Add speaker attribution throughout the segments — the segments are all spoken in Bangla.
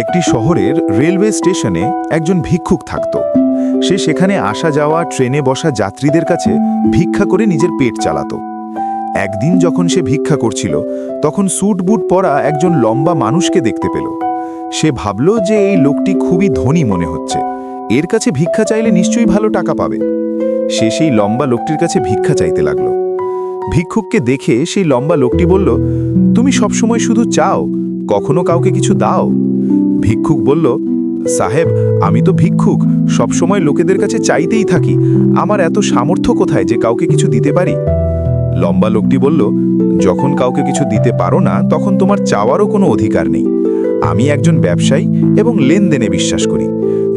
Speaker 1: একটি শহরের রেলওয়ে স্টেশনে একজন ভিক্ষুক থাকত। সে সেখানে আসা যাওয়া ট্রেনে বসা যাত্রীদের কাছে ভিক্ষা করে নিজের পেট চালাত। একদিন যখন সে ভিক্ষা করছিল, তখন স্যুট বুট পরা একজন লম্বা মানুষকে দেখতে পেল। সে ভাবল যে এই লোকটি খুবই ধনী মনে হচ্ছে, এর কাছে ভিক্ষা চাইলে নিশ্চয়ই ভালো টাকা পাবে। সে সেই লম্বা লোকটির কাছে ভিক্ষা চাইতে লাগলো। ভিক্ষুককে দেখে সেই লম্বা লোকটি বলল, তুমি সবসময় শুধু চাও, কখনো কাউকে কিছু দাও? ভিক্ষুক বলল, সাহেব, আমি তো ভিক্ষুক, সবসময় লোকেদের কাছে চাইতেই থাকি, আমার এত সামর্থ্য কোথায় যে কাউকে কিছু দিতে পারি? লম্বা লোকটি বলল, যখন কাউকে কিছু দিতে পারো না, তখন তোমার চাওয়ারও কোনো অধিকার নেই। আমি একজন ব্যবসায়ী এবং লেনদেনে বিশ্বাস করি।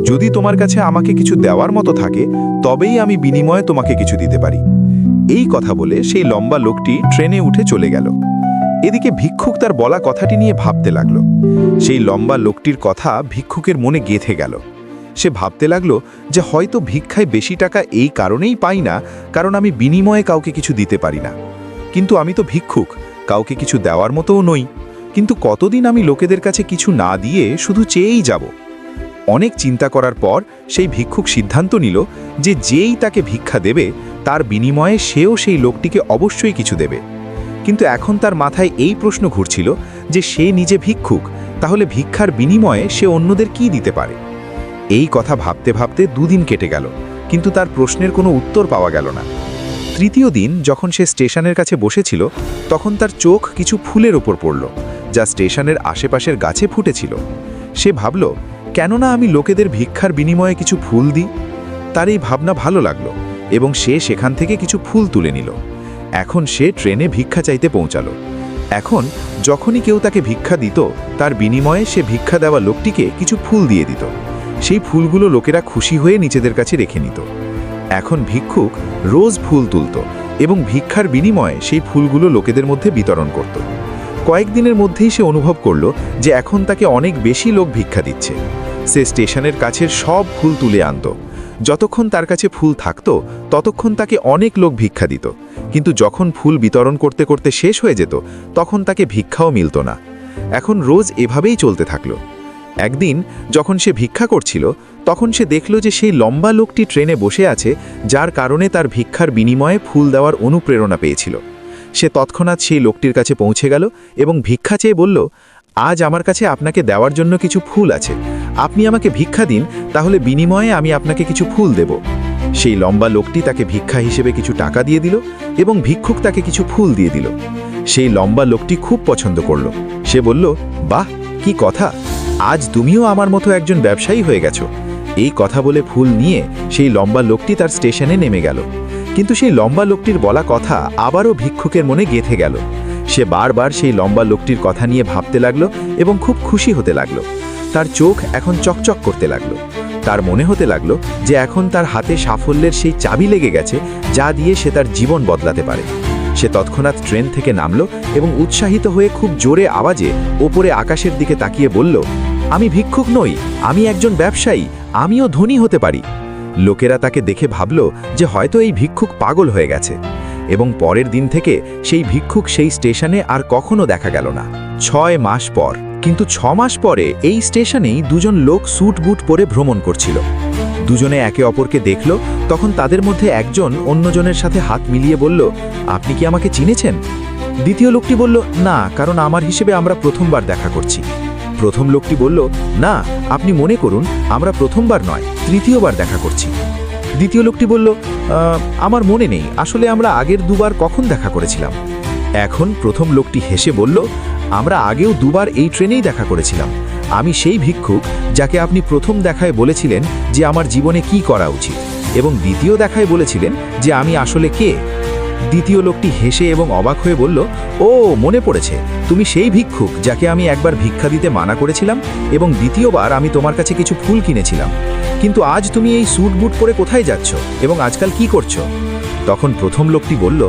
Speaker 1: যদি তোমার কাছে আমাকে কিছু দেওয়ার মতো থাকে, তবেই আমি বিনিময়ে তোমাকে কিছু দিতে পারি। এই কথা বলে সেই লম্বা লোকটি ট্রেনে উঠে চলে গেল। এদিকে ভিক্ষুক তার বলা কথাটি নিয়ে ভাবতে লাগল। সেই লম্বা লোকটির কথা ভিক্ষুকের মনে গেঁথে গেল। সে ভাবতে লাগলো যে হয়তো ভিক্ষায় বেশি টাকা এই কারণেই পাই না, কারণ আমি বিনিময়ে কাউকে কিছু দিতে পারি না। কিন্তু আমি তো ভিক্ষুক, কাউকে কিছু দেওয়ার মতোও নই। কিন্তু কতদিন আমি লোকেদের কাছে কিছু না দিয়ে শুধু চেয়েই যাব? অনেক চিন্তা করার পর সেই ভিক্ষুক সিদ্ধান্ত নিল যে যেই তাকে ভিক্ষা দেবে, তার বিনিময়ে সেও সেই লোকটিকে অবশ্যই কিছু দেবে। কিন্তু এখন তার মাথায় এই প্রশ্ন ঘুরছিল যে সে নিজে ভিক্ষুক, তাহলে ভিক্ষার বিনিময়ে সে অন্যদের কি দিতে পারে? এই কথা ভাবতে ভাবতে দুদিন কেটে গেল, কিন্তু তার প্রশ্নের কোনো উত্তর পাওয়া গেল না। তৃতীয় দিন যখন সে স্টেশনের কাছে বসেছিল, তখন তার চোখ কিছু ফুলের ওপর পড়ল, যা স্টেশনের আশেপাশের গাছে ফুটেছিল। সে ভাবল, কেননা আমি লোকেদের ভিক্ষার বিনিময়ে কিছু ফুল দিই? তার এই ভাবনা ভালো লাগলো এবং সে সেখান থেকে কিছু ফুল তুলে নিল। এখন সে ট্রেনে ভিক্ষা চাইতে পৌঁছালো। এখন যখনই কেউ তাকে ভিক্ষা দিত, তার বিনিময়ে সে ভিক্ষা দেওয়া লোকটিকে কিছু ফুল দিয়ে দিত। সেই ফুলগুলো লোকেরা খুশি হয়ে নিজেদের কাছে রেখে নিত। এখন ভিক্ষুক রোজ ফুল তুলত এবং ভিক্ষার বিনিময়ে সেই ফুলগুলো লোকেদের মধ্যে বিতরণ করত। কয়েকদিনের মধ্যেই সে অনুভব করল যে এখন তাকে অনেক বেশি লোক ভিক্ষা দিচ্ছে। সে স্টেশনের কাছের সব ফুল তুলে আনত। যতক্ষণ তার কাছে ফুল থাকত, ততক্ষণ তাকে অনেক লোক ভিক্ষা দিত। কিন্তু যখন ফুল বিতরণ করতে করতে শেষ হয়ে যেত, তখন তাকে ভিক্ষাও মিলত না। এখন রোজ এভাবেই চলতে থাকলো। একদিন যখন সে ভিক্ষা করছিল, তখন সে দেখল যে সেই লম্বা লোকটি ট্রেনে বসে আছে, যার কারণে তার ভিক্ষার বিনিময়ে ফুল দেওয়ার অনুপ্রেরণা পেয়েছিল। সে তৎক্ষণাৎ সেই লোকটির কাছে পৌঁছে গেল এবং ভিক্ষা চেয়ে বলল, আজ আমার কাছে আপনাকে দেওয়ার জন্য কিছু ফুল আছে, আপনি আমাকে ভিক্ষা দিন, তাহলে বিনিময়ে আমি আপনাকে কিছু ফুল দেব। সেই লম্বা লোকটি তাকে ভিক্ষা হিসেবে কিছু টাকা দিয়ে দিল এবং ভিক্ষুক তাকে কিছু ফুল দিয়ে দিল। সেই লম্বা লোকটি খুব পছন্দ করল। সে বলল, বাহ, কি কথা, আজ তুমিও আমার মতো একজন ব্যবসায়ী হয়ে গেছো। এই কথা বলে ফুল নিয়ে সেই লম্বা লোকটি তার স্টেশনে নেমে গেল। কিন্তু সেই লম্বা লোকটির বলা কথা আবারও ভিক্ষুকের মনে গেঁথে গেল। সে বারবার সেই লম্বা লোকটির কথা নিয়ে ভাবতে লাগলো এবং খুব খুশি হতে লাগলো। তার চোখ এখন চকচক করতে লাগলো। তার মনে হতে লাগলো যে এখন তার হাতে সাফল্যের সেই চাবি লেগে গেছে, যা দিয়ে সে তার জীবন বদলাতে পারে। সে তৎক্ষণাৎ ট্রেন থেকে নামলো এবং উৎসাহিত হয়ে খুব জোরে আওয়াজে ওপরে আকাশের দিকে তাকিয়ে বলল, আমি ভিক্ষুক নই, আমি একজন ব্যবসায়ী, আমিও ধনী হতে পারি। লোকেরা তাকে দেখে ভাবল যে হয়তো এই ভিক্ষুক পাগল হয়ে গেছে। এবং পরের দিন থেকে সেই ভিক্ষুক সেই স্টেশনে আর কখনো দেখা গেল না। 6 মাস পর, কিন্তু 6 মাস পরে এই স্টেশনেই দুজন লোক স্যুট বুট পরে ভ্রমণ করছিল। দুজনে একে অপরকে দেখল। তখন তাদের মধ্যে একজন অন্যজনের সাথে হাত মিলিয়ে বলল, আপনি কি আমাকে চিনেছেন? দ্বিতীয় লোকটি বলল, না, কারণ আমার হিসেবে আমরা প্রথমবার দেখা করছি। প্রথম লোকটি বলল, না, আপনি মনে করুন আমরা প্রথমবার নয়, তৃতীয়বার দেখা করছি। দ্বিতীয় লোকটি বলল, আমার মনে নেই, আসলে আমরা আগের দুবার কখন দেখা করেছিলাম। এখন প্রথম লোকটি হেসে বলল, আমরা আগেও দুবার এই ট্রেনেই দেখা করেছিলাম। আমি সেই ভিক্ষুক যাকে আপনি প্রথম দেখায় বলেছিলেন যে আমার জীবনে কি করা উচিত, এবং দ্বিতীয় দেখায় বলেছিলেন যে আমি আসলে কে। দ্বিতীয় লোকটি হেসে এবং অবাক হয়ে বলল, ও, মনে পড়েছে, তুমি সেই ভিক্ষুক যাকে আমি একবার ভিক্ষা দিতে মানা করেছিলাম এবং দ্বিতীয়বার আমি তোমার কাছে কিছু ফুল কিনেছিলাম। কিন্তু আজ তুমি এই স্যুট বুট পরে কোথায় যাচ্ছ এবং আজকাল কি করছো? তখন প্রথম লোকটি বলল,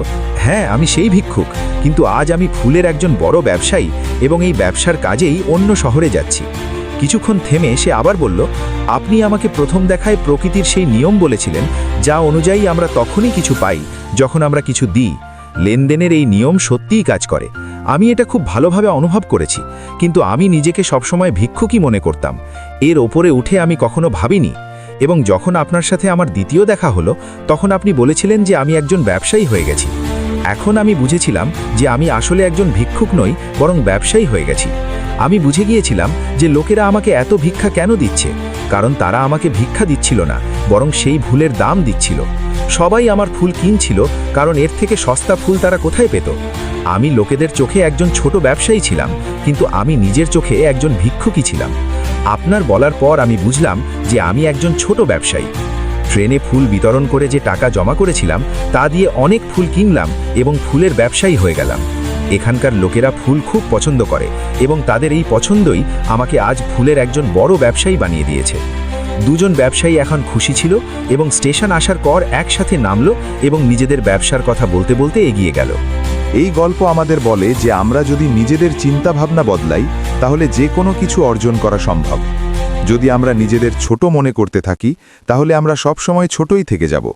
Speaker 1: হ্যাঁ, আমি সেই ভিক্ষুক, কিন্তু আজ আমি ফুলের একজন বড় ব্যবসায়ী এবং এই ব্যবসার কাজেই অন্য শহরে যাচ্ছি। কিছুক্ষণ থেমে সে আবার বলল, আপনি আমাকে প্রথম দেখায় প্রকৃতির সেই নিয়ম বলেছিলেন, যা অনুযায়ী আমরা তখনই কিছু পাই যখন আমরা কিছু দিই। লেনদেনের এই নিয়ম সত্যিই কাজ করে।
Speaker 2: আমি এটা খুব ভালোভাবে অনুভব করেছি, কিন্তু আমি নিজেকে সবসময় ভিক্ষুকই মনে করতাম। এর ওপরে উঠে আমি কখনো ভাবিনি। এবং যখন আপনার সাথে আমার দ্বিতীয় দেখা হলো, তখন আপনি বলেছিলেন যে আমি একজন ব্যবসায়ী হয়ে গেছি। এখন আমি বুঝেছিলাম যে আমি আসলে একজন ভিক্ষুক নই, বরং ব্যবসায়ী হয়ে গেছি। আমি বুঝে গিয়েছিলাম যে লোকেরা আমাকে এত ভিক্ষা কেন দিচ্ছে, কারণ তারা আমাকে ভিক্ষা দিচ্ছিল না, বরং সেই ফুলের দাম দিচ্ছিল। সবাই আমার ফুল কিনছিল, কারণ এর থেকে সস্তা ফুল তারা কোথায় পেত। আমি লোকেদের চোখে একজন ছোট ব্যবসায়ী ছিলাম, কিন্তু আমি নিজের চোখে একজন ভিক্ষুকই ছিলাম। আপনার বলার পর আমি বুঝলাম যে আমি একজন ছোট ব্যবসায়ী। ট্রেনে ফুল বিতরণ করে যে টাকা জমা করেছিলাম, তা দিয়ে অনেক ফুল কিনলাম এবং ফুলের ব্যবসায়ী হয়ে গেলাম। এখানকার লোকেরা ফুল খুব পছন্দ করে এবং তাদের এই পছন্দই আমাকে আজ ফুলের একজন বড় ব্যবসায়ী বানিয়ে দিয়েছে। দুজন ব্যবসায়ী এখন খুশি ছিল এবং স্টেশন আসার পর একসাথে নামলো এবং নিজেদের ব্যবসার কথা বলতে বলতে এগিয়ে গেল।
Speaker 1: এই গল্প আমাদের বলে যে আমরা যদি নিজেদের চিন্তাভাবনা বদলাই, তাহলে যে কোনো কিছু অর্জন করা সম্ভব। যদি আমরা নিজেদের ছোট মনে করতে থাকি, তাহলে আমরা সবসময় ছোটই থেকে যাব।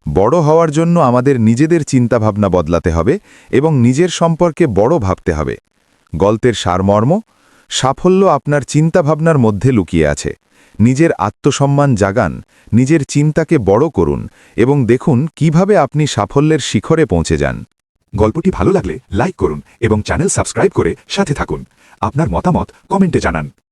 Speaker 1: বড় হওয়ার জন্য আমাদের নিজেদের চিন্তাভাবনা বদলাতে হবে এবং নিজের সম্পর্কে বড় ভাবতে হবে। গল্পের সারমর্ম: সাফল্য আপনার চিন্তাভাবনার মধ্যে লুকিয়ে আছে। নিজের আত্মসম্মান জাগান, নিজের চিন্তাকে বড় করুন এবং দেখুন কিভাবে আপনি সাফল্যের শিখরে পৌঁছে যান।
Speaker 3: গল্পটি ভালো লাগলে লাইক করুন এবং চ্যানেল সাবস্ক্রাইব করে সাথে থাকুন। আপনার মতামত কমেন্টে জানান।